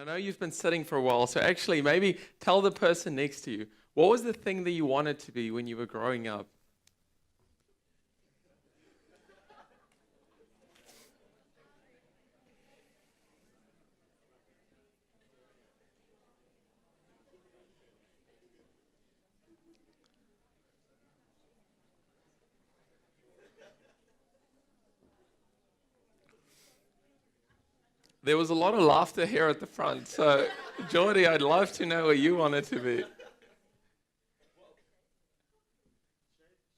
know you've been sitting for a while, so actually maybe tell the person next to you, what was the thing that you wanted to be when you were growing up? There was a lot of laughter here at the front, so Geordie, I'd love to know what you wanted to be.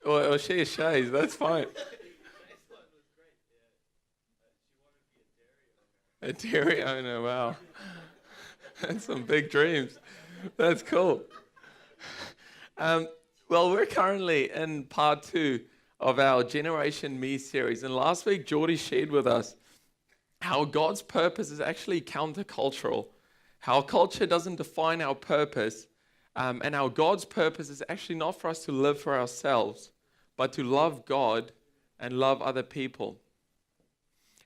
Or she is Shay's, that's fine. A dairy owner, wow. That's some big dreams. That's cool. Um, well, we're currently in part 2 of our Generation Me series. And last week, Geordie shared with us how God's purpose is actually countercultural, how culture doesn't define our purpose, and how God's purpose is actually not for us to live for ourselves, but to love God and love other people.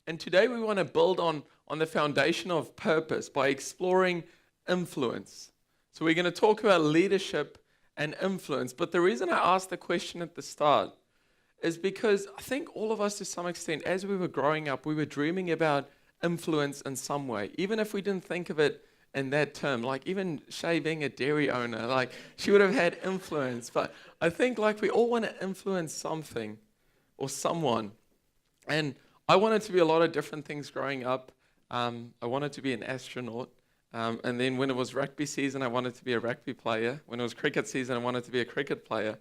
And today we want to build on the foundation of purpose by exploring influence. So we're going to talk about leadership and influence. But the reason I asked the question at the start is because I think all of us, to some extent, as we were growing up, we were dreaming about influence in some way, even if we didn't think of it in that term. Like even Shay being a dairy owner, like she would have had influence. But I think like we all want to influence something or someone. And I wanted to be a lot of different things growing up. I wanted to be an astronaut. And then when it was rugby season, I wanted to be a rugby player. When it was cricket season, I wanted to be a cricket player.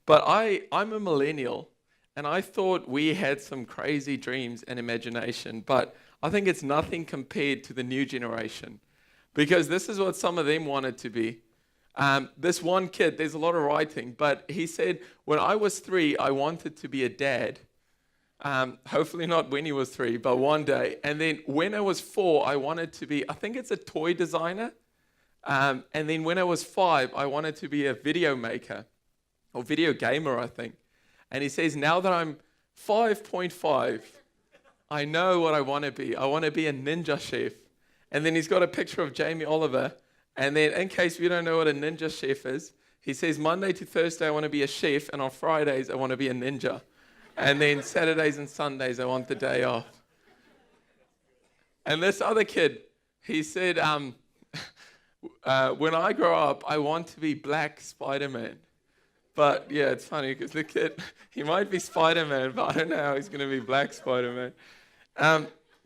But I'm a millennial, and I thought we had some crazy dreams and imagination. But I think it's nothing compared to the new generation, because this is what some of them wanted to be. This one kid, there's a lot of writing, but he said, when I was 3, I wanted to be a dad. Hopefully not when he was 3, but one day. And then when I was 4, I wanted to be, I think it's a toy designer. And then when I was 5, I wanted to be a video maker or video gamer, I think. And he says, now that I'm 5.5, I know what I want to be. I want to be a ninja chef. And then he's got a picture of Jamie Oliver. And then in case you don't know what a ninja chef is, he says, Monday to Thursday, I want to be a chef. And on Fridays, I want to be a ninja. And then Saturdays and Sundays, I want the day off. And this other kid, he said, when I grow up, I want to be Black Spider-Man. But yeah, it's funny because the kid, he might be Spider-Man, but I don't know how he's going to be Black Spider-Man.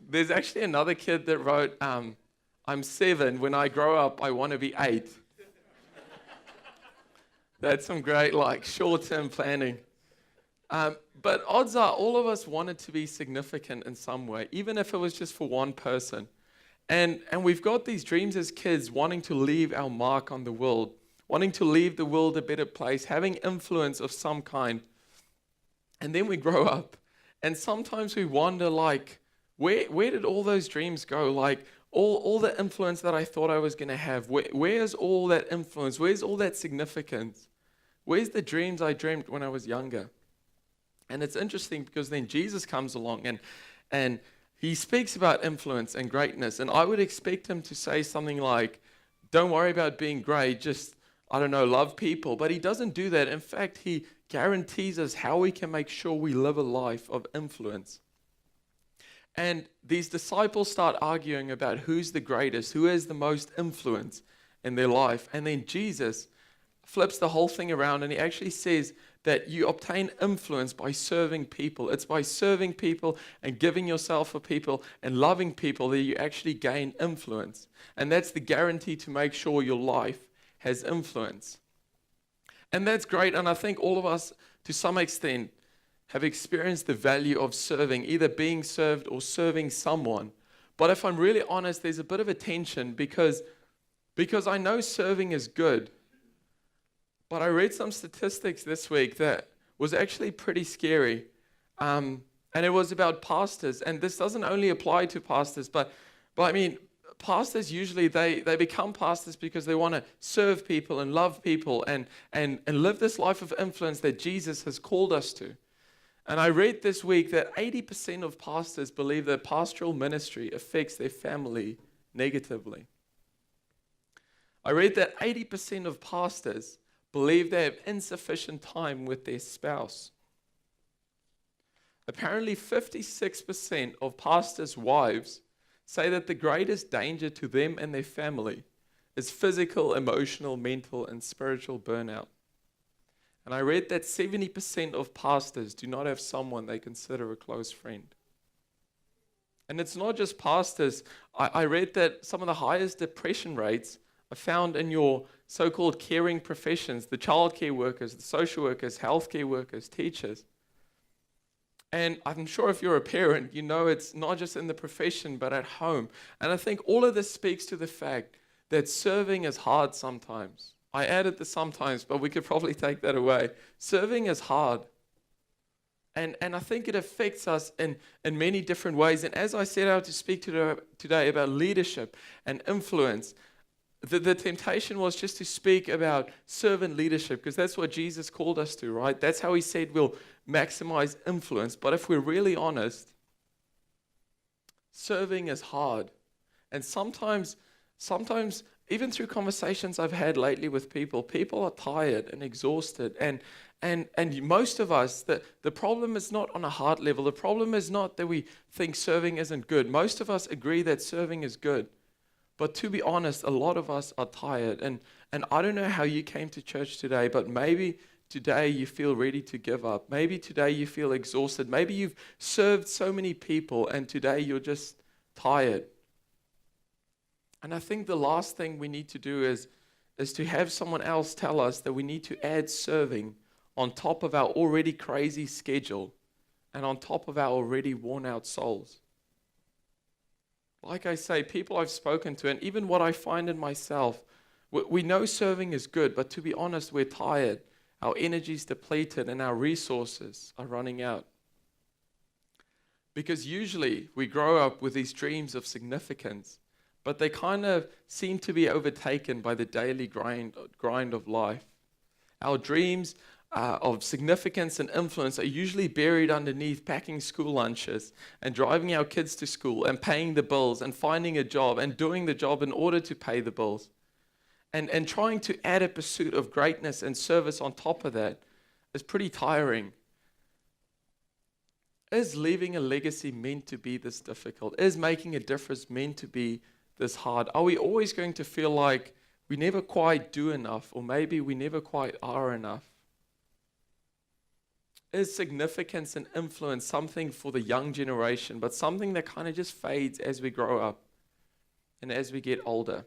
There's actually another kid that wrote, I'm 7. When I grow up, I want to be 8. That's some great, like, short-term planning. But odds are all of us wanted to be significant in some way, even if it was just for one person. And we've got these dreams as kids, wanting to leave our mark on the world, wanting to leave the world a better place, having influence of some kind. And then we grow up, and sometimes we wonder, like, where did all those dreams go? Like, all the influence that I thought I was going to have, where's all that influence? Where's all that significance? Where's the dreams I dreamed when I was younger? And it's interesting because then Jesus comes along and he speaks about influence and greatness. And I would expect him to say something like, don't worry about being great, just, I don't know, love people. But he doesn't do that. In fact, he guarantees us how we can make sure we live a life of influence. And these disciples start arguing about who's the greatest, who has the most influence in their life. And then Jesus flips the whole thing around and he actually says that you obtain influence by serving people. It's by serving people and giving yourself for people and loving people that you actually gain influence. And that's the guarantee to make sure your life has influence. And that's great. And I think all of us, to some extent, have experienced the value of serving, either being served or serving someone. But if I'm really honest, there's a bit of a tension because I know serving is good. But I read some statistics this week that was actually pretty scary. And it was about pastors. And this doesn't only apply to pastors, but I mean, pastors usually, they become pastors because they want to serve people and love people and live this life of influence that Jesus has called us to. And I read this week that 80% of pastors believe that pastoral ministry affects their family negatively. I read that 80% of pastors believe they have insufficient time with their spouse. Apparently, 56% of pastors' wives say that the greatest danger to them and their family is physical, emotional, mental, and spiritual burnout. And I read that 70% of pastors do not have someone they consider a close friend. And it's not just pastors. I read that some of the highest depression rates are found in your so-called caring professions, the childcare workers, the social workers, healthcare workers, teachers. And I'm sure if you're a parent, you know it's not just in the profession, but at home. And I think all of this speaks to the fact that serving is hard sometimes. I added the sometimes, but we could probably take that away. Serving is hard. And I think it affects us in many different ways. And as I set out to speak today about leadership and influence, the temptation was just to speak about servant leadership, because that's what Jesus called us to, right? That's how he said we'll maximize influence. But if we're really honest, serving is hard. And sometimes, even through conversations I've had lately with people are tired and exhausted. And most of us, the problem is not on a heart level. The problem is not that we think serving isn't good. Most of us agree that serving is good. But to be honest, a lot of us are tired. And I don't know how you came to church today, but maybe today you feel ready to give up. Maybe today you feel exhausted. Maybe you've served so many people and today you're just tired. And I think the last thing we need to do is to have someone else tell us that we need to add serving on top of our already crazy schedule and on top of our already worn out souls. Like I say, people I've spoken to, and even what I find in myself, we know serving is good, but to be honest, we're tired. Our energy's depleted and our resources are running out. Because usually we grow up with these dreams of significance, but they kind of seem to be overtaken by the daily grind of life. Our dreams of significance and influence are usually buried underneath packing school lunches and driving our kids to school and paying the bills and finding a job and doing the job in order to pay the bills. And trying to add a pursuit of greatness and service on top of that is pretty tiring. Is leaving a legacy meant to be this difficult? Is making a difference meant to be this hard? Are we always going to feel like we never quite do enough, or maybe we never quite are enough? Is significance and influence something for the young generation, but something that kind of just fades as we grow up and as we get older?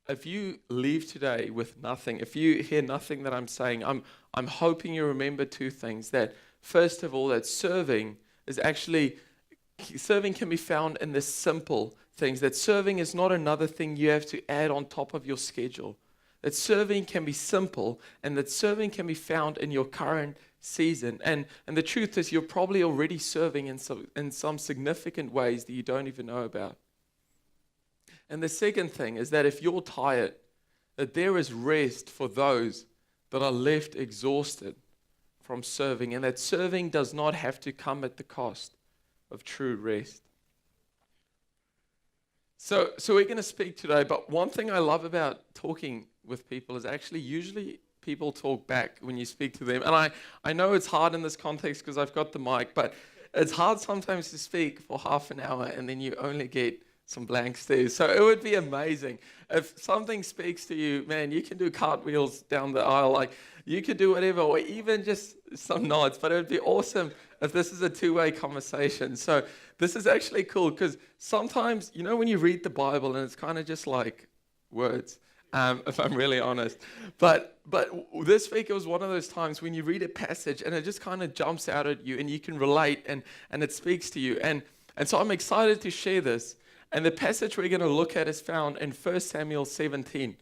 If you leave today with nothing, if you hear nothing that I'm saying, I'm hoping you remember two things. That first of all, that serving can be found in the simple things. That serving is not another thing you have to add on top of your schedule. That serving can be simple, and that serving can be found in your current season. And the truth is, you're probably already serving in some significant ways that you don't even know about. And the second thing is that if you're tired, that there is rest for those that are left exhausted from serving, and that serving does not have to come at the cost of true rest. So we're going to speak today, but one thing I love about talking with people is actually usually people talk back when you speak to them. And I know it's hard in this context because I've got the mic, but it's hard sometimes to speak for half an hour and then you only get some blank stares. So it would be amazing if something speaks to you, man, you can do cartwheels down the aisle, like you could do whatever, or even just some nods, but it would be awesome if this is a two-way conversation. So this is actually cool because sometimes, you know, when you read the Bible and it's kind of just like words, if I'm really honest. But this week it was one of those times when you read a passage and it just kind of jumps out at you and you can relate and it speaks to you. And so I'm excited to share this. And the passage we're going to look at is found in 1 Samuel 17.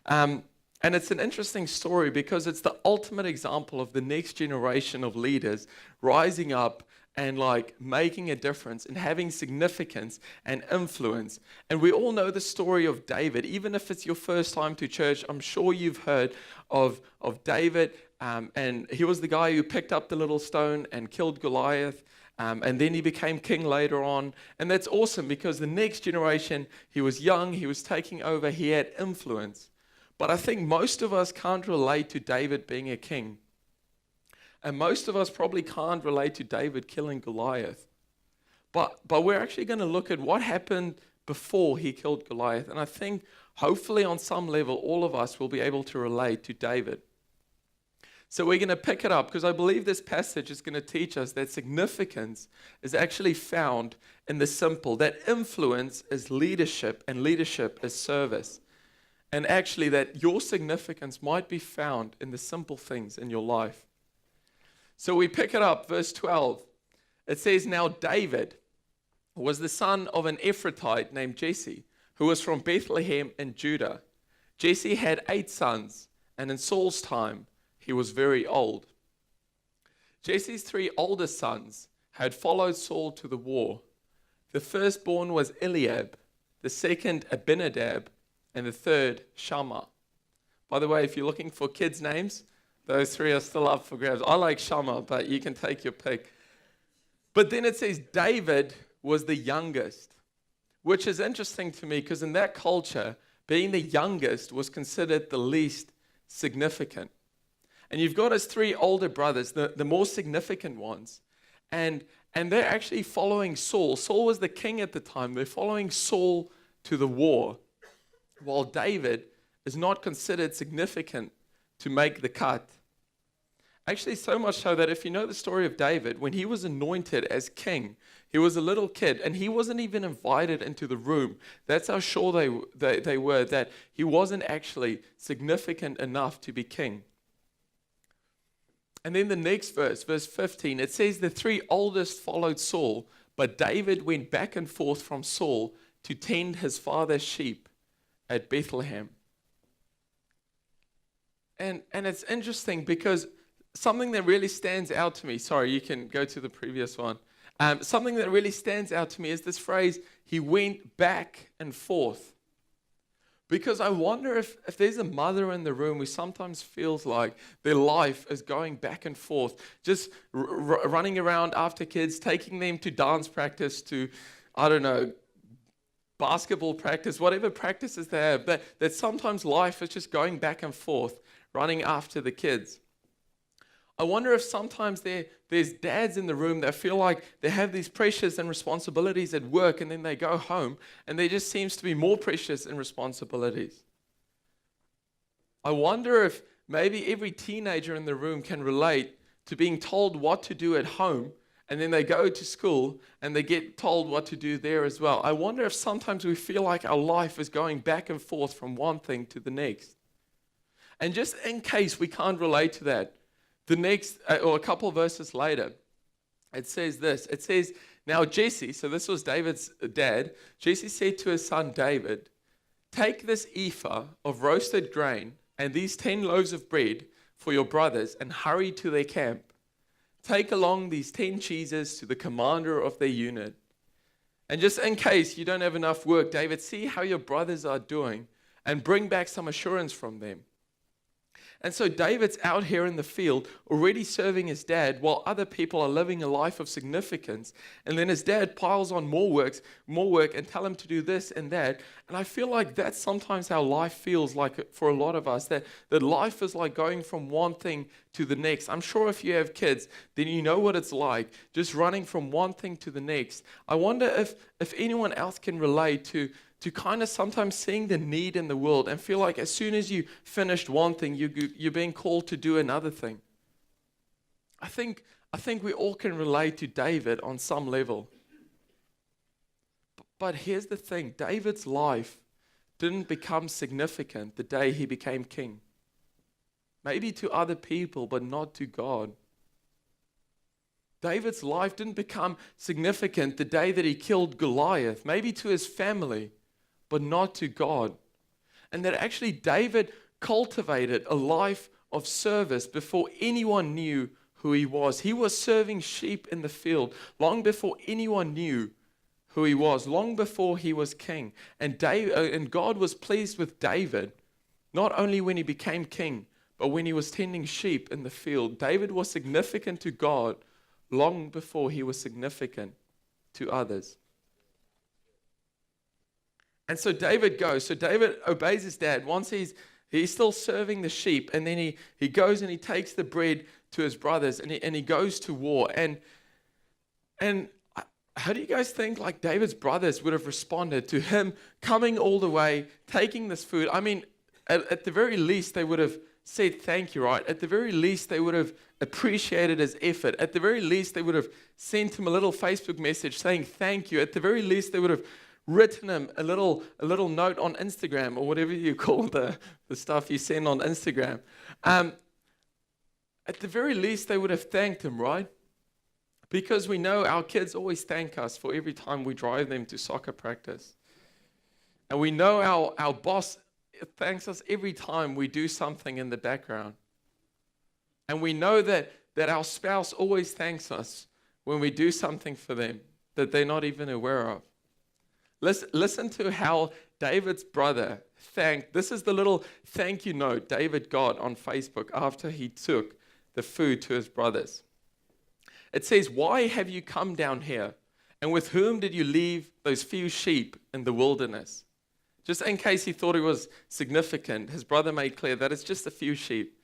And it's an interesting story because it's the ultimate example of the next generation of leaders rising up and like making a difference and having significance and influence. And we all know the story of David. Even if it's your first time to church, I'm sure you've heard of David And he was the guy who picked up the little stone and killed Goliath. And then he became king later on. And that's awesome because the next generation, he was young, he was taking over, he had influence. But I think most of us can't relate to David being a king. And most of us probably can't relate to David killing Goliath. But we're actually going to look at what happened before he killed Goliath. And I think hopefully on some level, all of us will be able to relate to David. So we're going to pick it up because I believe this passage is going to teach us that significance is actually found in the simple, that influence is leadership and leadership is service. And actually that your significance might be found in the simple things in your life. So we pick it up, verse 12. It says, now David was the son of an Ephrathite named Jesse, who was from Bethlehem in Judah. Jesse had 8 sons, and in Saul's time, he was very old. Jesse's 3 oldest sons had followed Saul to the war. The firstborn was Eliab, the second Abinadab, and the third Shammah. By the way, if you're looking for kids' names, those 3 are still up for grabs. I like Shammah, but you can take your pick. But then it says David was the youngest, which is interesting to me because in that culture, being the youngest was considered the least significant. And you've got his 3 older brothers, the more significant ones. And they're actually following Saul. Saul was the king at the time. They're following Saul to the war, while David is not considered significant to make the cut. Actually, so much so that if you know the story of David, when he was anointed as king, he was a little kid, and he wasn't even invited into the room. That's how sure they were that he wasn't actually significant enough to be king. And then the next verse, verse 15, it says the 3 oldest followed Saul, but David went back and forth from Saul to tend his father's sheep at Bethlehem. And it's interesting because something that really stands out to me, sorry, you can go to the previous one. Something that really stands out to me is this phrase, he went back and forth. Because I wonder if there's a mother in the room who sometimes feels like their life is going back and forth, just running around after kids, taking them to dance practice, to, I don't know, basketball practice, whatever practices they have, that sometimes life is just going back and forth, running after the kids. I wonder if sometimes there's dads in the room that feel like they have these pressures and responsibilities at work, and then they go home and there just seems to be more pressures and responsibilities. I wonder if maybe every teenager in the room can relate to being told what to do at home, and then they go to school and they get told what to do there as well. I wonder if sometimes we feel like our life is going back and forth from one thing to the next. And just in case we can't relate to that, the next, or a couple verses later, it says this. It says, now Jesse, so this was David's dad, Jesse said to his son David, take this ephah of roasted grain and these 10 loaves of bread for your brothers and hurry to their camp. Take along these 10 cheeses to the commander of their unit. And just in case you don't have enough work, David, see how your brothers are doing and bring back some assurance from them. And so David's out here in the field already serving his dad while other people are living a life of significance. And then his dad piles on more work and tell him to do this and that. And I feel like that's sometimes how life feels like for a lot of us, that life is like going from one thing to the next. I'm sure if you have kids, then you know what it's like, just running from one thing to the next. I wonder if anyone else can relate to kind of sometimes seeing the need in the world and feel like as soon as you finished one thing, you're being called to do another thing. I think we all can relate to David on some level. But here's the thing, David's life didn't become significant the day he became king. Maybe to other people, but not to God. David's life didn't become significant the day that he killed Goliath, maybe to his family, but not to God. And that actually David cultivated a life of service before anyone knew who he was. He was serving sheep in the field long before anyone knew who he was, long before he was king. And God was pleased with David, not only when he became king, but when he was tending sheep in the field. David was significant to God long before he was significant to others. And so David goes. So David obeys his dad. Once he's still serving the sheep, and then he goes and he takes the bread to his brothers, and he goes to war. And how do you guys think like David's brothers would have responded to him coming all the way, taking this food? I mean, at the very least, they would have said thank you, right? At the very least, they would have appreciated his effort. At the very least, they would have sent him a little Facebook message saying thank you. At the very least, they would have written him a little note on Instagram, or whatever you call the stuff you send on Instagram. At the very least, they would have thanked him, right? Because we know our kids always thank us for every time we drive them to soccer practice. And we know our boss thanks us every time we do something in the background. And we know that our spouse always thanks us when we do something for them that they're not even aware of. Listen to how David's brother thanked. This is the little thank you note David got on Facebook after he took the food to his brothers. It says, "Why have you come down here? And with whom did you leave those few sheep in the wilderness?" Just in case he thought it was significant, his brother made clear that it's just a few sheep.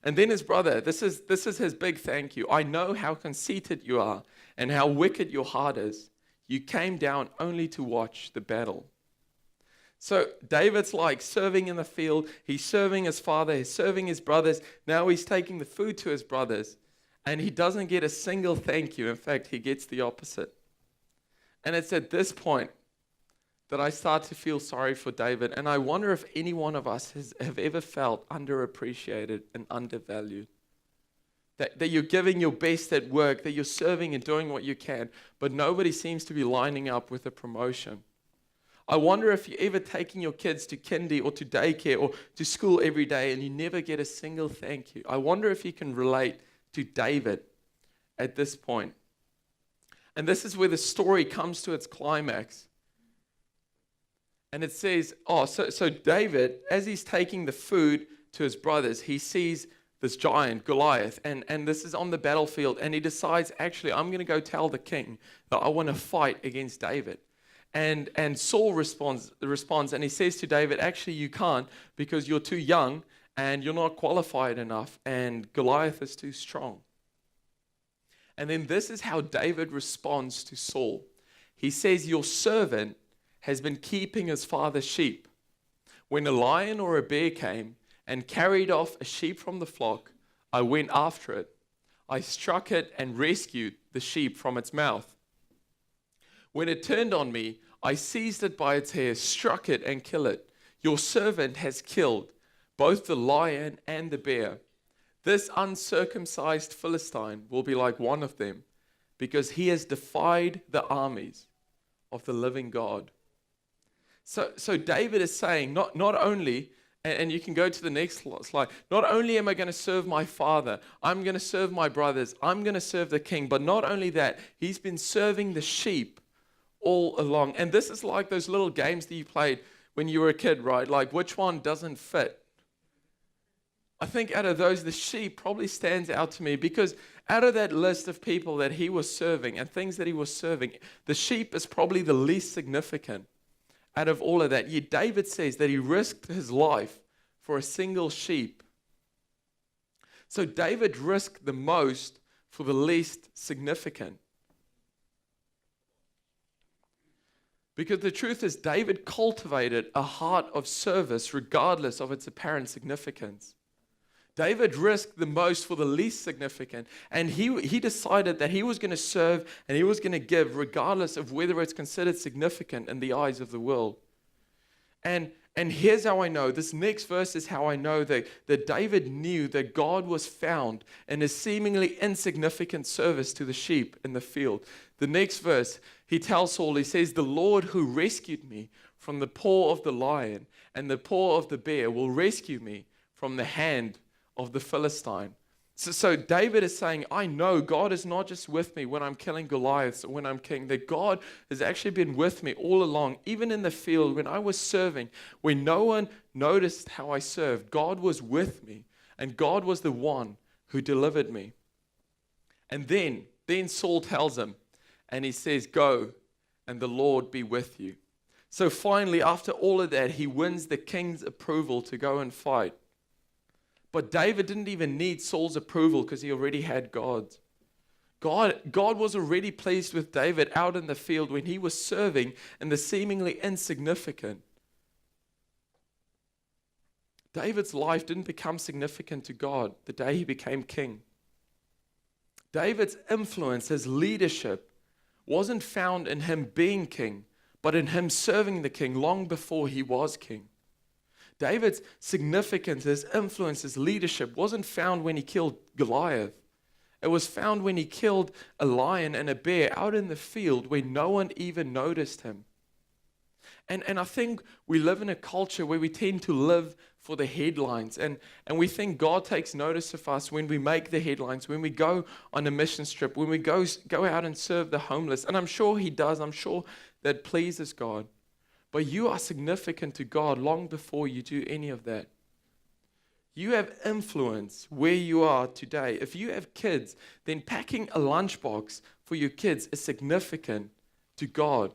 And then his brother, this is his big thank you. "I know how conceited you are and how wicked your heart is. You came down only to watch the battle." So David's like serving in the field. He's serving his father. He's serving his brothers. Now he's taking the food to his brothers. And he doesn't get a single thank you. In fact, he gets the opposite. And it's at this point that I start to feel sorry for David. And I wonder if any one of us have ever felt underappreciated and undervalued. That you're giving your best at work, that you're serving and doing what you can, but nobody seems to be lining up with a promotion. I wonder if you're ever taking your kids to kindy or to daycare or to school every day and you never get a single thank you. I wonder if you can relate to David at this point. And this is where the story comes to its climax. And it says, so David, as he's taking the food to his brothers, he sees this giant, Goliath, and this is on the battlefield, and he decides, actually, I'm going to go tell the king that I want to fight against David. And Saul responds, and he says to David, actually, you can't because you're too young, and you're not qualified enough, and Goliath is too strong. And then this is how David responds to Saul. He says, your servant has been keeping his father's sheep. When a lion or a bear came and carried off a sheep from the flock, I went after it. I struck it and rescued the sheep from its mouth. When it turned on me, I seized it by its hair, struck it and killed it. Your servant has killed both the lion and the bear. This uncircumcised Philistine will be like one of them, because he has defied the armies of the living God. So David is saying, not only, and you can go to the next slide, not only am I going to serve my father, I'm going to serve my brothers, I'm going to serve the king, but not only that, he's been serving the sheep all along. And this is like those little games that you played when you were a kid, right? Like, which one doesn't fit? I think out of those, the sheep probably stands out to me, because out of that list of people that he was serving and things that he was serving, the sheep is probably the least significant out of all of that. Yet David says that he risked his life for a single sheep. So David risked the most for the least significant. Because the truth is, David cultivated a heart of service regardless of its apparent significance. David risked the most for the least significant, and he decided that he was going to serve and he was going to give regardless of whether it's considered significant in the eyes of the world. And here's how I know. This next verse is how I know that David knew that God was found in his seemingly insignificant service to the sheep in the field. The next verse, he tells Saul, he says, the Lord who rescued me from the paw of the lion and the paw of the bear will rescue me from the hand of the Philistine. So David is saying, I know God is not just with me when I'm killing Goliaths or when I'm king, that God has actually been with me all along, even in the field when I was serving, when no one noticed how I served. God was with me. and God was the one who delivered me. And then Saul tells him, and he says, go, and the Lord be with you. So finally, after all of that, he wins the king's approval to go and fight. But David didn't even need Saul's approval because he already had God's. God was already pleased with David out in the field when he was serving in the seemingly insignificant. David's life didn't become significant to God the day he became king. David's influence, his leadership, wasn't found in him being king, but in him serving the king long before he was king. David's significance, his influence, his leadership wasn't found when he killed Goliath. It was found when he killed a lion and a bear out in the field where no one even noticed him. And I think we live in a culture where we tend to live for the headlines. And we think God takes notice of us when we make the headlines, when we go on a mission trip, when we go out and serve the homeless. And I'm sure he does. I'm sure that pleases God. But you are significant to God long before you do any of that. You have influence where you are today. If you have kids, then packing a lunchbox for your kids is significant to God.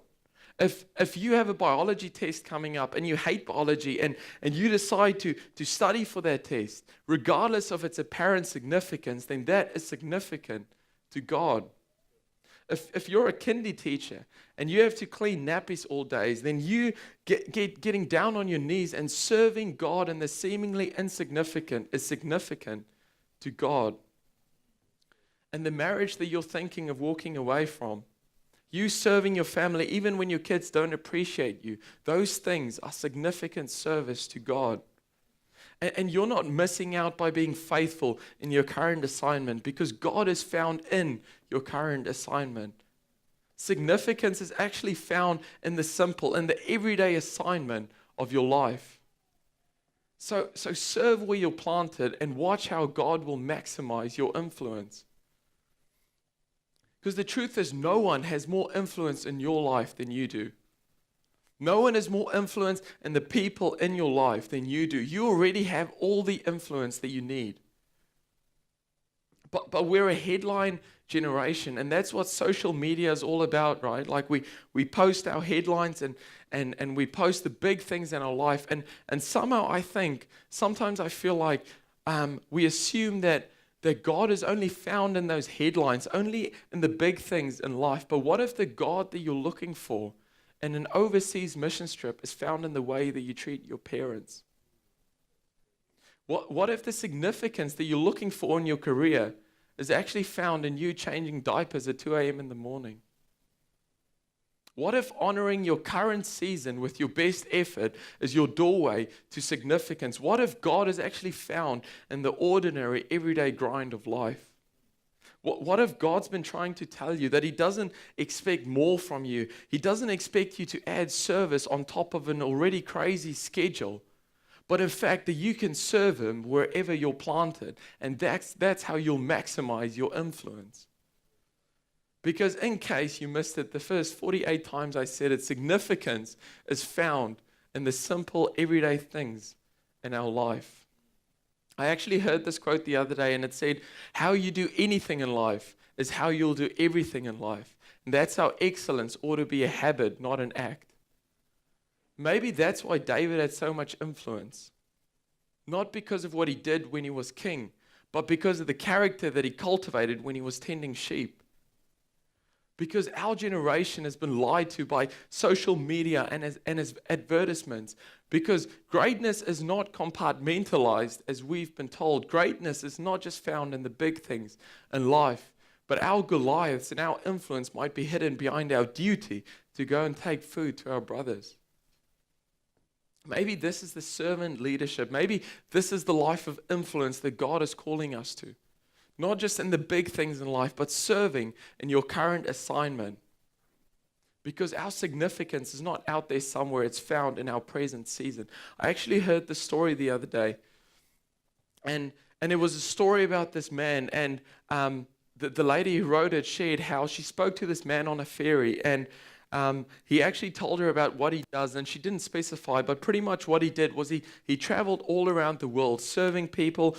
If you have a biology test coming up and you hate biology and you decide to study for that test, regardless of its apparent significance, then that is significant to God. If you're a kindy teacher and you have to clean nappies all days, then you getting down on your knees and serving God in the seemingly insignificant is significant to God. And the marriage that you're thinking of walking away from, you serving your family even when your kids don't appreciate you, those things are significant service to God. And you're not missing out by being faithful in your current assignment because God is found in your current assignment. Significance is actually found in the simple, in the everyday assignment of your life. So serve where you're planted and watch how God will maximize your influence. Because the truth is, no one has more influence in your life than you do. No one has more influence in the people in your life than you do. You already have all the influence that you need. But we're a headline generation, and that's what social media is all about, right? Like we post our headlines and we post the big things in our life, and somehow sometimes I feel like we assume that God is only found in those headlines, only in the big things in life. But what if the God that you're looking for in an overseas mission trip is found in the way that you treat your parents? What if the significance that you're looking for in your career is actually found in you changing diapers at 2 a.m. in the morning? What if honoring your current season with your best effort is your doorway to significance? What if God is actually found in the ordinary, everyday grind of life? What if God's been trying to tell you that He doesn't expect more from you? He doesn't expect you to add service on top of an already crazy schedule, but in fact that you can serve Him wherever you're planted, and that's how you'll maximize your influence. Because in case you missed it, the first 48 times I said it, significance is found in the simple, everyday things in our life. I actually heard this quote the other day, and it said, how you do anything in life is how you'll do everything in life. And that's how excellence ought to be a habit, not an act. Maybe that's why David had so much influence. Not because of what he did when he was king, but because of the character that he cultivated when he was tending sheep. Because our generation has been lied to by social media and as advertisements. Because greatness is not compartmentalized as we've been told. Greatness is not just found in the big things in life. But our Goliaths and our influence might be hidden behind our duty to go and take food to our brothers. Maybe this is the servant leadership. Maybe this is the life of influence that God is calling us to. Not just in the big things in life, but serving in your current assignment. Because our significance is not out there somewhere, it's found in our present season. I actually heard the story the other day. And it was a story about this man, and the lady who wrote it shared how she spoke to this man on a ferry, and he actually told her about what he does, and she didn't specify, but pretty much what he did was he traveled all around the world, serving people,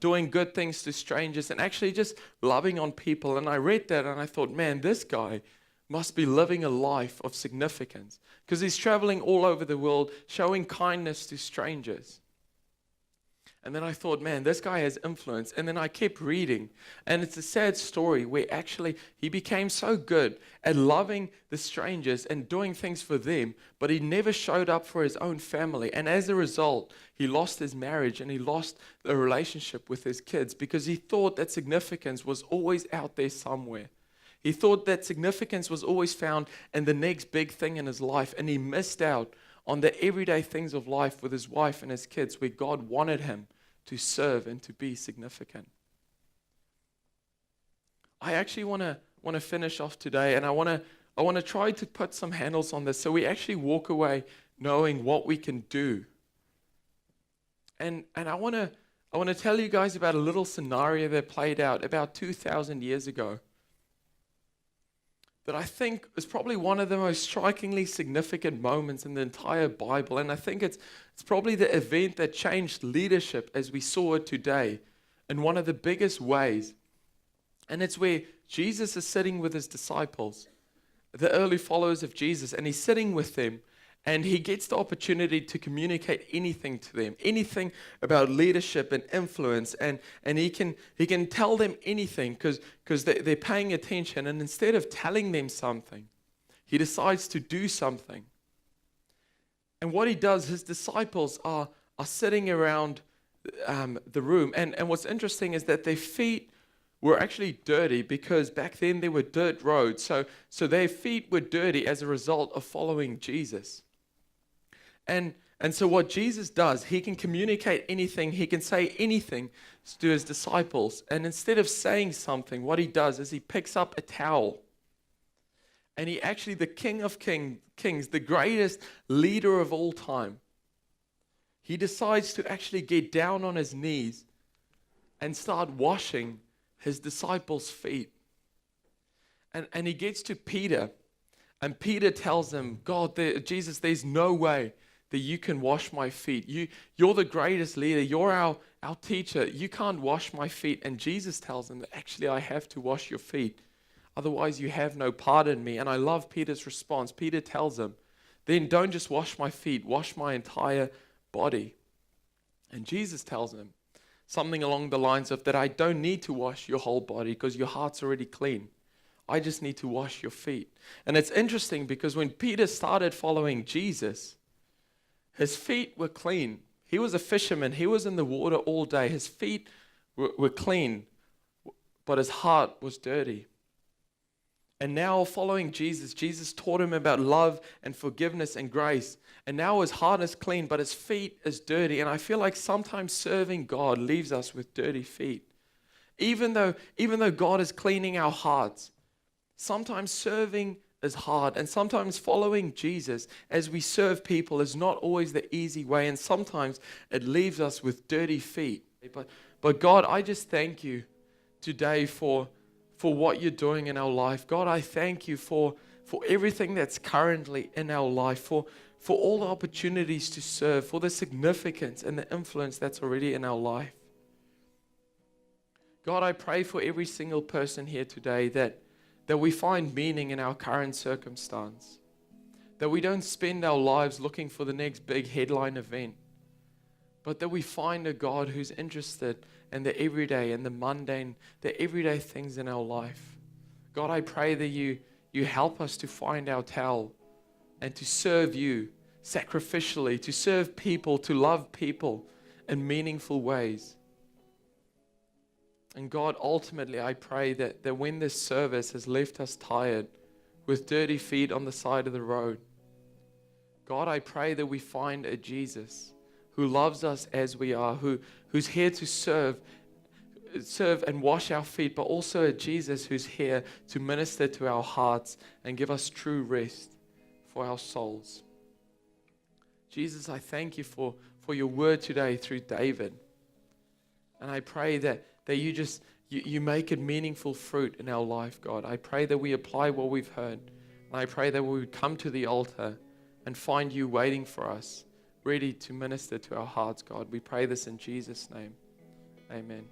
doing good things to strangers, and actually just loving on people. And I read that, and I thought, man, this guy must be living a life of significance, because he's traveling all over the world, showing kindness to strangers. And then I thought, man, this guy has influence. And then I kept reading. And it's a sad story where actually he became so good at loving the strangers and doing things for them, but he never showed up for his own family. And as a result, he lost his marriage and he lost the relationship with his kids, because he thought that significance was always out there somewhere. He thought that significance was always found in the next big thing in his life. And he missed out on the everyday things of life with his wife and his kids, where God wanted him to serve and to be significant. I actually want to finish off today, and I want to try to put some handles on this so we actually walk away knowing what we can do. And I want to tell you guys about a little scenario that played out about 2,000 years ago, that I think is probably one of the most strikingly significant moments in the entire Bible. And I think it's probably the event that changed leadership as we saw it today in one of the biggest ways. And it's where Jesus is sitting with his disciples, the early followers of Jesus, and he's sitting with them, and he gets the opportunity to communicate anything to them, anything about leadership and influence, and he can tell them anything because they're paying attention. And instead of telling them something, he decides to do something. And what he does, his disciples are sitting around the room, and what's interesting is that their feet were actually dirty, because back then there were dirt roads, so their feet were dirty as a result of following Jesus. And so what Jesus does, he can communicate anything, he can say anything to his disciples. And instead of saying something, what he does is he picks up a towel. And he actually, the King of Kings, the greatest leader of all time, he decides to actually get down on his knees and start washing his disciples' feet. And he gets to Peter, and Peter tells him, Jesus, there's no way that you can wash my feet. You're the greatest leader. You're our teacher. You can't wash my feet. And Jesus tells him that actually I have to wash your feet. Otherwise you have no part in me. And I love Peter's response. Peter tells him, then don't just wash my feet, wash my entire body. And Jesus tells him something along the lines of that I don't need to wash your whole body because your heart's already clean. I just need to wash your feet. And it's interesting because when Peter started following Jesus, his feet were clean. He was a fisherman. He was in the water all day. His feet were clean, but his heart was dirty. And now following Jesus, Jesus taught him about love and forgiveness and grace. And now his heart is clean, but his feet is dirty. And I feel like sometimes serving God leaves us with dirty feet. Even though God is cleaning our hearts, sometimes serving is hard, and sometimes following Jesus as we serve people is not always the easy way, and sometimes it leaves us with dirty feet. But God, I just thank you today for what you're doing in our life. God, I thank you for everything that's currently in our life, for all the opportunities to serve, for the significance and the influence that's already in our life. God, I pray for every single person here today that we find meaning in our current circumstance, that we don't spend our lives looking for the next big headline event, but that we find a God who's interested in the everyday and the mundane, the everyday things in our life. God, I pray that you help us to find our towel and to serve you sacrificially, to serve people, to love people in meaningful ways. And God, ultimately, I pray that when this service has left us tired with dirty feet on the side of the road, God, I pray that we find a Jesus who loves us as we are, who's here to serve and wash our feet, but also a Jesus who's here to minister to our hearts and give us true rest for our souls. Jesus, I thank you for your word today through David. And I pray that you make it meaningful fruit in our life, God. I pray that we apply what we've heard. And I pray that we would come to the altar and find you waiting for us, ready to minister to our hearts, God. We pray this in Jesus' name. Amen.